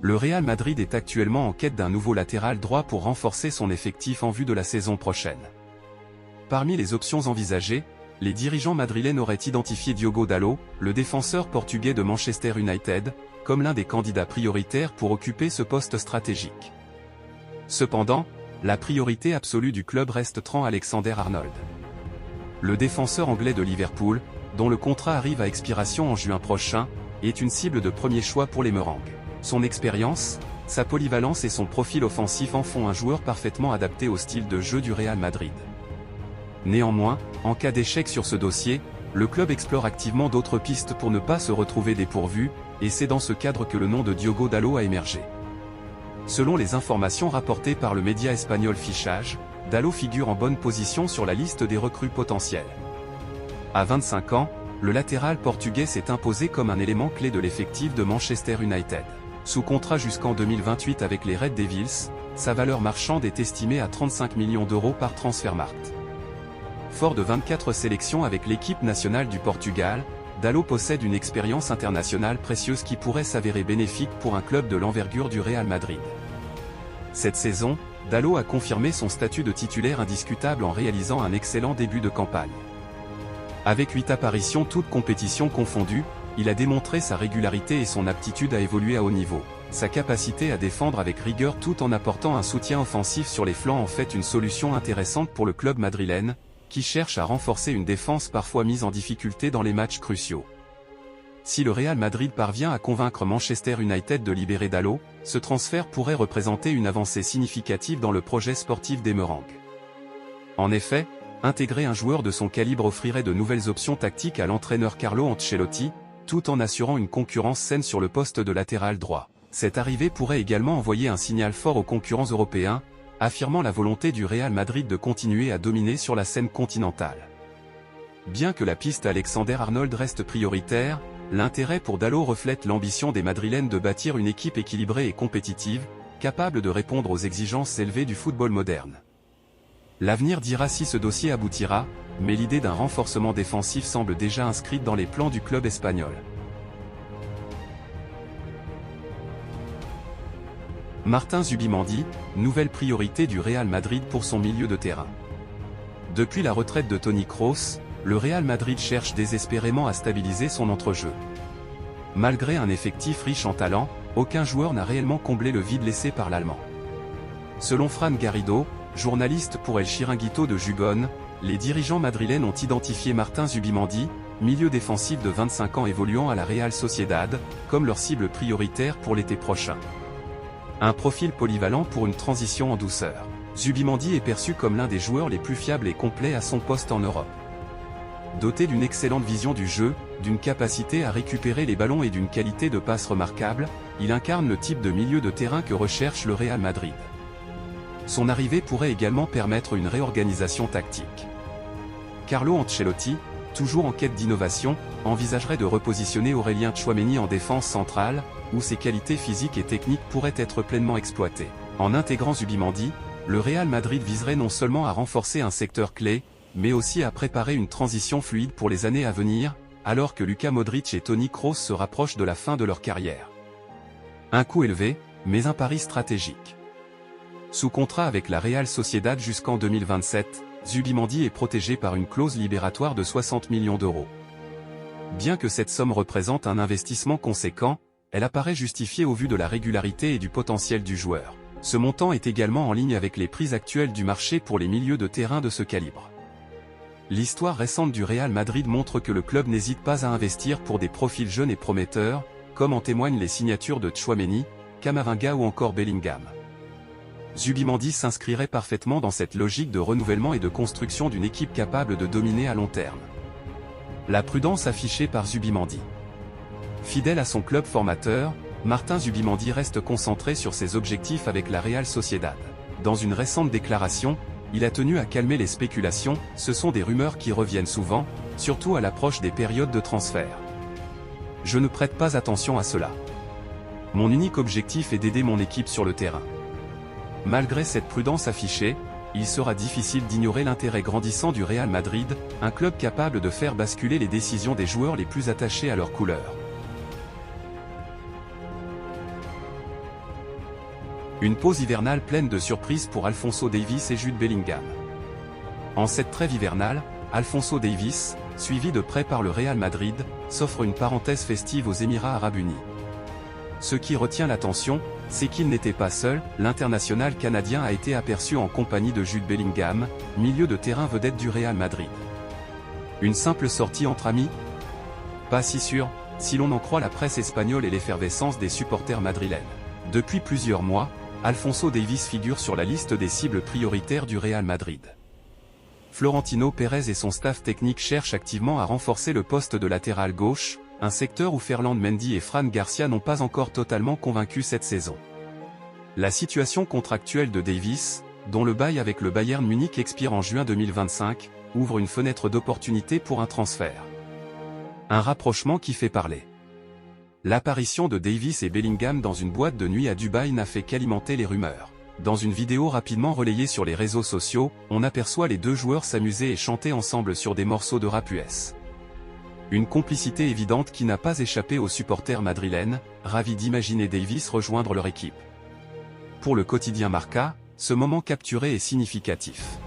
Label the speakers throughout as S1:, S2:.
S1: Le Real Madrid est actuellement en quête d'un nouveau latéral droit pour renforcer son effectif en vue de la saison prochaine. Parmi les options envisagées, les dirigeants madrilènes auraient identifié Diogo Dalot, le défenseur portugais de Manchester United, comme l'un des candidats prioritaires pour occuper ce poste stratégique. Cependant, la priorité absolue du club reste Trent Alexander-Arnold. Le défenseur anglais de Liverpool, dont le contrat arrive à expiration en juin prochain, est une cible de premier choix pour les Merengues. Son expérience, sa polyvalence et son profil offensif en font un joueur parfaitement adapté au style de jeu du Real Madrid. Néanmoins, en cas d'échec sur ce dossier, le club explore activement d'autres pistes pour ne pas se retrouver dépourvu, et c'est dans ce cadre que le nom de Diogo Dalot a émergé. Selon les informations rapportées par le média espagnol Fichage, Dalot figure en bonne position sur la liste des recrues potentielles. À 25 ans, le latéral portugais s'est imposé comme un élément clé de l'effectif de Manchester United. Sous contrat jusqu'en 2028 avec les Red Devils, sa valeur marchande est estimée à 35 millions d'euros par Transfermarkt. Fort de 24 sélections avec l'équipe nationale du Portugal, Dalot possède une expérience internationale précieuse qui pourrait s'avérer bénéfique pour un club de l'envergure du Real Madrid. Cette saison, Dalot a confirmé son statut de titulaire indiscutable en réalisant un excellent début de campagne. Avec 8 apparitions toutes compétitions confondues, il a démontré sa régularité et son aptitude à évoluer à haut niveau. Sa capacité à défendre avec rigueur tout en apportant un soutien offensif sur les flancs en fait une solution intéressante pour le club madrilène, qui cherche à renforcer une défense parfois mise en difficulté dans les matchs cruciaux. Si le Real Madrid parvient à convaincre Manchester United de libérer Dalot, ce transfert pourrait représenter une avancée significative dans le projet sportif des Merengues. En effet, intégrer un joueur de son calibre offrirait de nouvelles options tactiques à l'entraîneur Carlo Ancelotti, tout en assurant une concurrence saine sur le poste de latéral droit. Cette arrivée pourrait également envoyer un signal fort aux concurrents européens, affirmant la volonté du Real Madrid de continuer à dominer sur la scène continentale. Bien que la piste Alexander-Arnold reste prioritaire, l'intérêt pour Dalot reflète l'ambition des Madrilènes de bâtir une équipe équilibrée et compétitive, capable de répondre aux exigences élevées du football moderne. L'avenir dira si ce dossier aboutira, mais l'idée d'un renforcement défensif semble déjà inscrite dans les plans du club espagnol. Martin Zubimendi, nouvelle priorité du Real Madrid pour son milieu de terrain. Depuis la retraite de Toni Kroos, le Real Madrid cherche désespérément à stabiliser son entrejeu. Malgré un effectif riche en talent, aucun joueur n'a réellement comblé le vide laissé par l'Allemand. Selon Fran Garrido, journaliste pour El Chiringuito de Gijón, les dirigeants madrilènes ont identifié Martin Zubimendi, milieu défensif de 25 ans évoluant à la Real Sociedad, comme leur cible prioritaire pour l'été prochain. Un profil polyvalent pour une transition en douceur. Zubimendi est perçu comme l'un des joueurs les plus fiables et complets à son poste en Europe. Doté d'une excellente vision du jeu, d'une capacité à récupérer les ballons et d'une qualité de passe remarquable, il incarne le type de milieu de terrain que recherche le Real Madrid. Son arrivée pourrait également permettre une réorganisation tactique. Carlo Ancelotti, toujours en quête d'innovation, envisagerait de repositionner Aurélien Tchouaméni en défense centrale, où ses qualités physiques et techniques pourraient être pleinement exploitées. En intégrant Zubimendi, le Real Madrid viserait non seulement à renforcer un secteur clé, mais aussi à préparer une transition fluide pour les années à venir, alors que Luka Modric et Toni Kroos se rapprochent de la fin de leur carrière. Un coût élevé, mais un pari stratégique. Sous contrat avec la Real Sociedad jusqu'en 2027, Zubimendi est protégé par une clause libératoire de 60 millions d'euros. Bien que cette somme représente un investissement conséquent, elle apparaît justifiée au vu de la régularité et du potentiel du joueur. Ce montant est également en ligne avec les prix actuels du marché pour les milieux de terrain de ce calibre. L'histoire récente du Real Madrid montre que le club n'hésite pas à investir pour des profils jeunes et prometteurs, comme en témoignent les signatures de Tchouaméni, Camavinga ou encore Bellingham. Zubimendi s'inscrirait parfaitement dans cette logique de renouvellement et de construction d'une équipe capable de dominer à long terme. La prudence affichée par Zubimendi. Fidèle à son club formateur, Martin Zubimendi reste concentré sur ses objectifs avec la Real Sociedad. Dans une récente déclaration, il a tenu à calmer les spéculations, ce sont des rumeurs qui reviennent souvent, surtout à l'approche des périodes de transfert. Je ne prête pas attention à cela. Mon unique objectif est d'aider mon équipe sur le terrain. Malgré cette prudence affichée, il sera difficile d'ignorer l'intérêt grandissant du Real Madrid, un club capable de faire basculer les décisions des joueurs les plus attachés à leur couleur. Une pause hivernale pleine de surprises pour Alphonso Davies et Jude Bellingham. En cette trêve hivernale, Alphonso Davies, suivi de près par le Real Madrid, s'offre une parenthèse festive aux Émirats Arabes Unis. Ce qui retient l'attention, c'est qu'il n'était pas seul, l'international canadien a été aperçu en compagnie de Jude Bellingham, milieu de terrain vedette du Real Madrid. Une simple sortie entre amis? Pas si sûr, si l'on en croit la presse espagnole et l'effervescence des supporters madrilènes. Depuis plusieurs mois, Alphonso Davies figure sur la liste des cibles prioritaires du Real Madrid. Florentino Pérez et son staff technique cherchent activement à renforcer le poste de latéral gauche, un secteur où Ferland Mendy et Fran Garcia n'ont pas encore totalement convaincu cette saison. La situation contractuelle de Davies, dont le bail avec le Bayern Munich expire en juin 2025, ouvre une fenêtre d'opportunité pour un transfert. Un rapprochement qui fait parler. L'apparition de Davies et Bellingham dans une boîte de nuit à Dubaï n'a fait qu'alimenter les rumeurs. Dans une vidéo rapidement relayée sur les réseaux sociaux, on aperçoit les deux joueurs s'amuser et chanter ensemble sur des morceaux de rap US. Une complicité évidente qui n'a pas échappé aux supporters madrilènes, ravis d'imaginer Davies rejoindre leur équipe. Pour le quotidien Marca, ce moment capturé est significatif.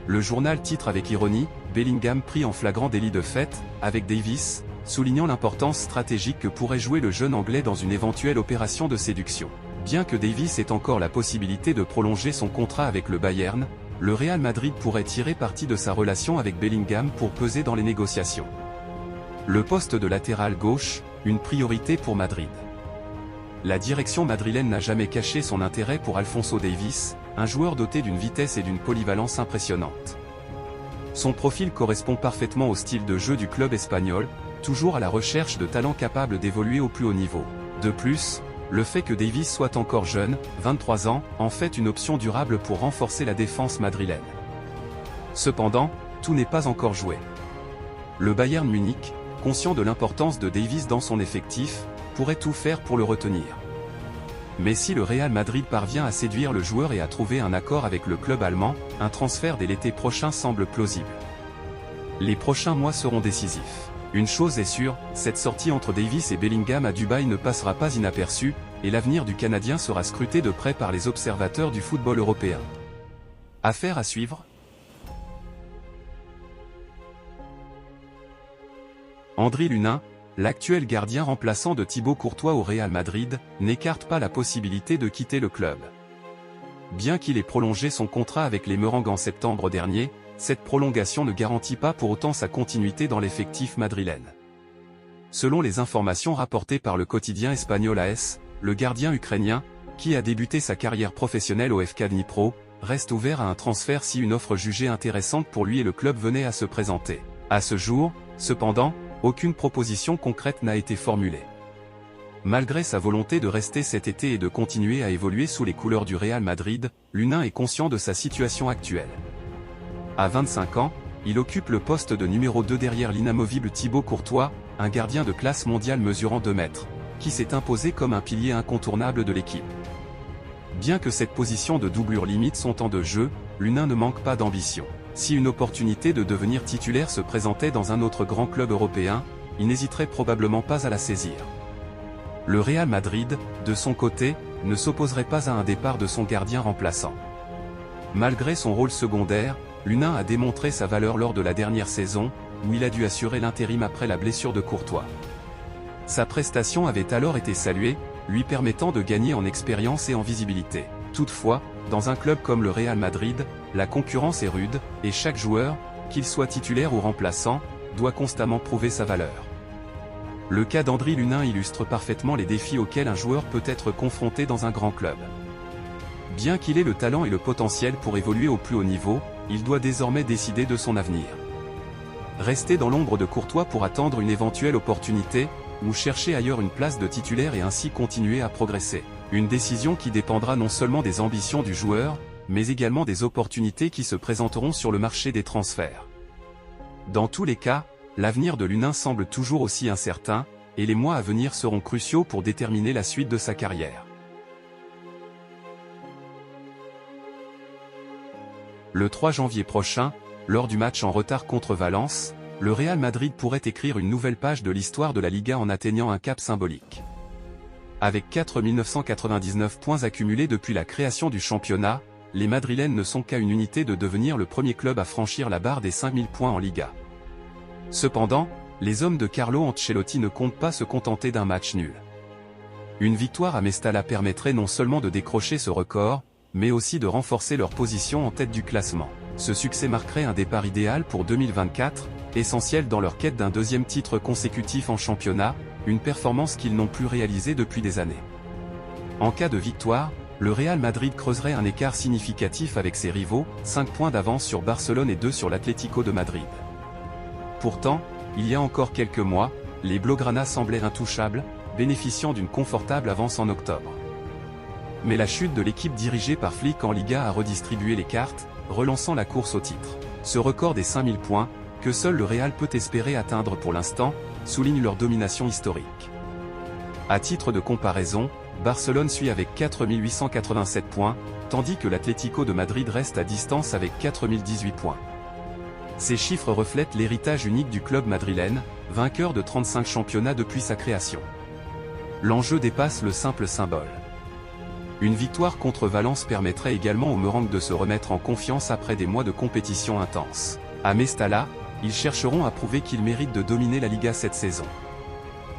S1: Le journal titre avec ironie, Bellingham pris en flagrant délit de fait, avec Davies, soulignant l'importance stratégique que pourrait jouer le jeune Anglais dans une éventuelle opération de séduction. Bien que Davies ait encore la possibilité de prolonger son contrat avec le Bayern, le Real Madrid pourrait tirer parti de sa relation avec Bellingham pour peser dans les négociations. Le poste de latéral gauche, une priorité pour Madrid. La direction madrilène n'a jamais caché son intérêt pour Alphonso Davies, un joueur doté d'une vitesse et d'une polyvalence impressionnantes. Son profil correspond parfaitement au style de jeu du club espagnol, toujours à la recherche de talents capables d'évoluer au plus haut niveau. De plus, le fait que Davies soit encore jeune, 23 ans, en fait une option durable pour renforcer la défense madrilène. Cependant, tout n'est pas encore joué. Le Bayern Munich, conscient de l'importance de Davies dans son effectif, pourrait tout faire pour le retenir. Mais si le Real Madrid parvient à séduire le joueur et à trouver un accord avec le club allemand, un transfert dès l'été prochain semble plausible. Les prochains mois seront décisifs. Une chose est sûre, cette sortie entre Davies et Bellingham à Dubaï ne passera pas inaperçue, et l'avenir du Canadien sera scruté de près par les observateurs du football européen. Affaire à suivre. Andriy Lunin, l'actuel gardien remplaçant de Thibaut Courtois au Real Madrid, n'écarte pas la possibilité de quitter le club. Bien qu'il ait prolongé son contrat avec les Merengues en septembre dernier, cette prolongation ne garantit pas pour autant sa continuité dans l'effectif madrilène. Selon les informations rapportées par le quotidien espagnol AS, le gardien ukrainien, qui a débuté sa carrière professionnelle au FK Dnipro, reste ouvert à un transfert si une offre jugée intéressante pour lui et le club venait à se présenter. À ce jour, cependant, aucune proposition concrète n'a été formulée. Malgré sa volonté de rester cet été et de continuer à évoluer sous les couleurs du Real Madrid, Lunin est conscient de sa situation actuelle. À 25 ans, il occupe le poste de numéro 2 derrière l'inamovible Thibaut Courtois, un gardien de classe mondiale mesurant 2 mètres, qui s'est imposé comme un pilier incontournable de l'équipe. Bien que cette position de doublure limite son temps de jeu, Lunin ne manque pas d'ambition. Si une opportunité de devenir titulaire se présentait dans un autre grand club européen, il n'hésiterait probablement pas à la saisir. Le Real Madrid, de son côté, ne s'opposerait pas à un départ de son gardien remplaçant. Malgré son rôle secondaire, Lunin a démontré sa valeur lors de la dernière saison, où il a dû assurer l'intérim après la blessure de Courtois. Sa prestation avait alors été saluée, lui permettant de gagner en expérience et en visibilité. Toutefois, dans un club comme le Real Madrid, la concurrence est rude, et chaque joueur, qu'il soit titulaire ou remplaçant, doit constamment prouver sa valeur. Le cas d'Andriy Lunin illustre parfaitement les défis auxquels un joueur peut être confronté dans un grand club. Bien qu'il ait le talent et le potentiel pour évoluer au plus haut niveau, il doit désormais décider de son avenir. Rester dans l'ombre de Courtois pour attendre une éventuelle opportunité, ou chercher ailleurs une place de titulaire et ainsi continuer à progresser. Une décision qui dépendra non seulement des ambitions du joueur, mais également des opportunités qui se présenteront sur le marché des transferts. Dans tous les cas, l'avenir de Lunin semble toujours aussi incertain, et les mois à venir seront cruciaux pour déterminer la suite de sa carrière. Le 3 janvier prochain, lors du match en retard contre Valence, le Real Madrid pourrait écrire une nouvelle page de l'histoire de la Liga en atteignant un cap symbolique. Avec 4 999 points accumulés depuis la création du championnat, les Madrilènes ne sont qu'à une unité de devenir le premier club à franchir la barre des 5000 points en Liga. Cependant, les hommes de Carlo Ancelotti ne comptent pas se contenter d'un match nul. Une victoire à Mestalla permettrait non seulement de décrocher ce record, mais aussi de renforcer leur position en tête du classement. Ce succès marquerait un départ idéal pour 2024, essentiel dans leur quête d'un deuxième titre consécutif en championnat, une performance qu'ils n'ont plus réalisée depuis des années. En cas de victoire, le Real Madrid creuserait un écart significatif avec ses rivaux, 5 points d'avance sur Barcelone et 2 sur l'Atlético de Madrid. Pourtant, il y a encore quelques mois, les Blaugrana semblaient intouchables, bénéficiant d'une confortable avance en octobre. Mais la chute de l'équipe dirigée par Flick en Liga a redistribué les cartes, relançant la course au titre. Ce record des 5000 points, que seul le Real peut espérer atteindre pour l'instant, souligne leur domination historique. À titre de comparaison, Barcelone suit avec 4887 points, tandis que l'Atlético de Madrid reste à distance avec 4018 points. Ces chiffres reflètent l'héritage unique du club madrilène, vainqueur de 35 championnats depuis sa création. L'enjeu dépasse le simple symbole. Une victoire contre Valence permettrait également aux Merengues de se remettre en confiance après des mois de compétition intense. À Mestalla, ils chercheront à prouver qu'ils méritent de dominer la Liga cette saison.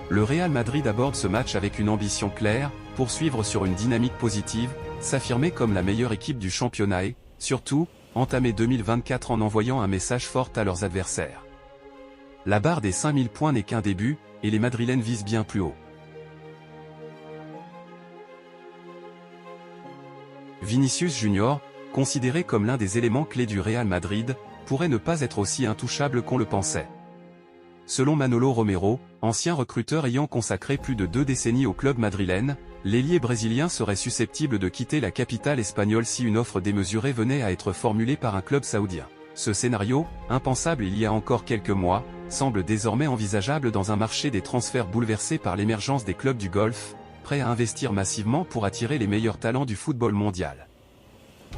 S1: Le Real Madrid aborde ce match avec une ambition claire, poursuivre sur une dynamique positive, s'affirmer comme la meilleure équipe du championnat et, surtout, entamer 2024 en envoyant un message fort à leurs adversaires. La barre des 5000 points n'est qu'un début, et les Madrilènes visent bien plus haut. Vinicius Junior, considéré comme l'un des éléments clés du Real Madrid, pourrait ne pas être aussi intouchable qu'on le pensait. Selon Manolo Romero, ancien recruteur ayant consacré plus de 2 décennies au club madrilène, l'ailier brésilien serait susceptible de quitter la capitale espagnole si une offre démesurée venait à être formulée par un club saoudien. Ce scénario, impensable il y a encore quelques mois, semble désormais envisageable dans un marché des transferts bouleversé par l'émergence des clubs du Golfe, prêts à investir massivement pour attirer les meilleurs talents du football mondial.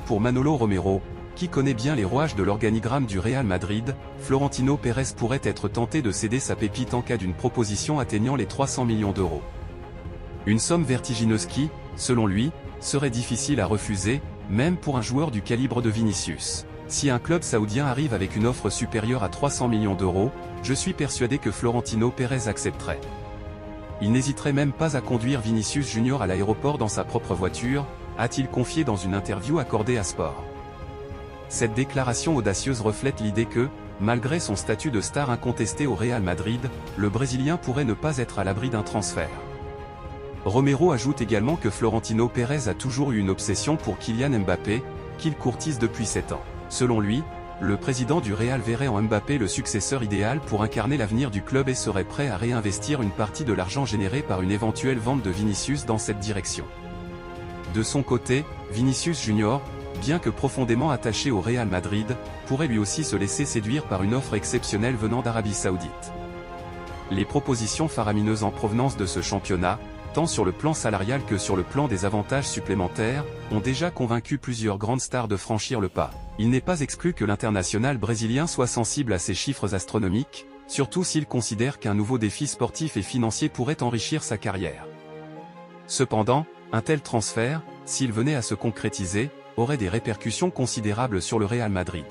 S1: Pour Manolo Romero, qui connaît bien les rouages de l'organigramme du Real Madrid, Florentino Pérez pourrait être tenté de céder sa pépite en cas d'une proposition atteignant les 300 millions d'euros. Une somme vertigineuse qui, selon lui, serait difficile à refuser, même pour un joueur du calibre de Vinicius. Si un club saoudien arrive avec une offre supérieure à 300 millions d'euros, je suis persuadé que Florentino Pérez accepterait. Il n'hésiterait même pas à conduire Vinicius Junior à l'aéroport dans sa propre voiture, a-t-il confié dans une interview accordée à Sport. Cette déclaration audacieuse reflète l'idée que, malgré son statut de star incontesté au Real Madrid, le Brésilien pourrait ne pas être à l'abri d'un transfert. Romero ajoute également que Florentino Pérez a toujours eu une obsession pour Kylian Mbappé, qu'il courtise depuis 7 ans. Selon lui, le président du Real verrait en Mbappé le successeur idéal pour incarner l'avenir du club et serait prêt à réinvestir une partie de l'argent généré par une éventuelle vente de Vinicius dans cette direction. De son côté, Vinicius Junior, bien que profondément attaché au Real Madrid, pourrait lui aussi se laisser séduire par une offre exceptionnelle venant d'Arabie Saoudite. Les propositions faramineuses en provenance de ce championnat, tant sur le plan salarial que sur le plan des avantages supplémentaires, ont déjà convaincu plusieurs grandes stars de franchir le pas. Il n'est pas exclu que l'international brésilien soit sensible à ces chiffres astronomiques, surtout s'il considère qu'un nouveau défi sportif et financier pourrait enrichir sa carrière. Cependant, un tel transfert, s'il venait à se concrétiser, aurait des répercussions considérables sur le Real Madrid.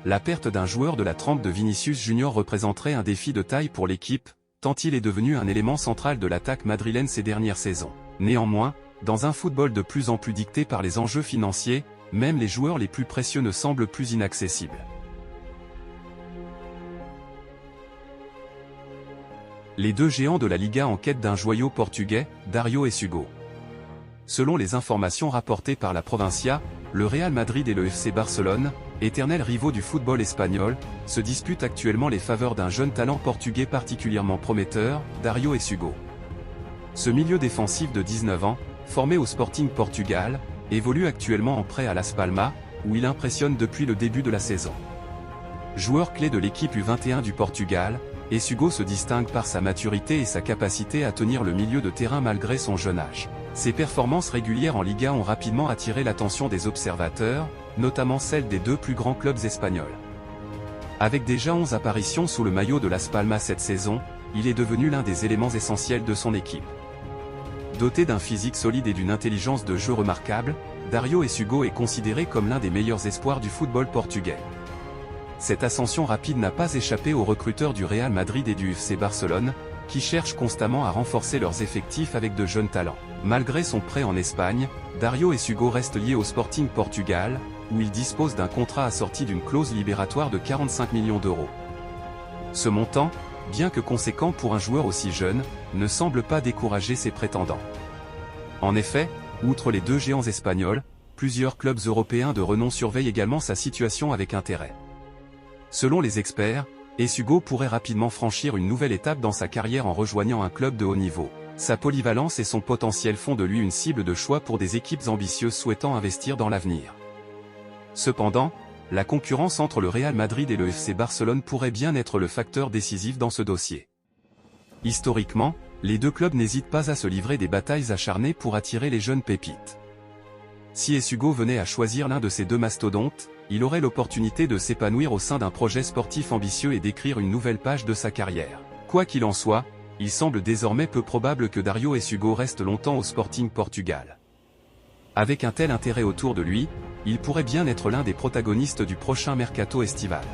S1: La perte d'un joueur de la trempe de Vinicius Junior représenterait un défi de taille pour l'équipe, tant il est devenu un élément central de l'attaque madrilène ces dernières saisons. Néanmoins, dans un football de plus en plus dicté par les enjeux financiers, même les joueurs les plus précieux ne semblent plus inaccessibles. Les deux géants de la Liga en quête d'un joyau portugais, Dario et Sugo. Selon les informations rapportées par la Provincia, le Real Madrid et le FC Barcelone, éternels rivaux du football espagnol, se disputent actuellement les faveurs d'un jeune talent portugais particulièrement prometteur, Dario Sugo. Ce milieu défensif de 19 ans, formé au Sporting Portugal, évolue actuellement en prêt à Las Palmas, où il impressionne depuis le début de la saison. Joueur clé de l'équipe U21 du Portugal, Sugo se distingue par sa maturité et sa capacité à tenir le milieu de terrain malgré son jeune âge. Ses performances régulières en Liga ont rapidement attiré l'attention des observateurs, notamment celle des deux plus grands clubs espagnols. Avec déjà 11 apparitions sous le maillot de Las Palmas cette saison, il est devenu l'un des éléments essentiels de son équipe. Doté d'un physique solide et d'une intelligence de jeu remarquable, Dario Essugo est considéré comme l'un des meilleurs espoirs du football portugais. Cette ascension rapide n'a pas échappé aux recruteurs du Real Madrid et du FC Barcelone, qui cherchent constamment à renforcer leurs effectifs avec de jeunes talents. Malgré son prêt en Espagne, Dario Essugo reste lié au Sporting Portugal, où il dispose d'un contrat assorti d'une clause libératoire de 45 millions d'euros. Ce montant, bien que conséquent pour un joueur aussi jeune, ne semble pas décourager ses prétendants. En effet, outre les deux géants espagnols, plusieurs clubs européens de renom surveillent également sa situation avec intérêt. Selon les experts, Essugo pourrait rapidement franchir une nouvelle étape dans sa carrière en rejoignant un club de haut niveau. Sa polyvalence et son potentiel font de lui une cible de choix pour des équipes ambitieuses souhaitant investir dans l'avenir. Cependant, la concurrence entre le Real Madrid et le FC Barcelone pourrait bien être le facteur décisif dans ce dossier. Historiquement, les deux clubs n'hésitent pas à se livrer des batailles acharnées pour attirer les jeunes pépites. Si Essugo venait à choisir l'un de ces deux mastodontes, il aurait l'opportunité de s'épanouir au sein d'un projet sportif ambitieux et d'écrire une nouvelle page de sa carrière. Quoi qu'il en soit, il semble désormais peu probable que Dario Essugo reste longtemps au Sporting Portugal. Avec un tel intérêt autour de lui, il pourrait bien être l'un des protagonistes du prochain mercato estival.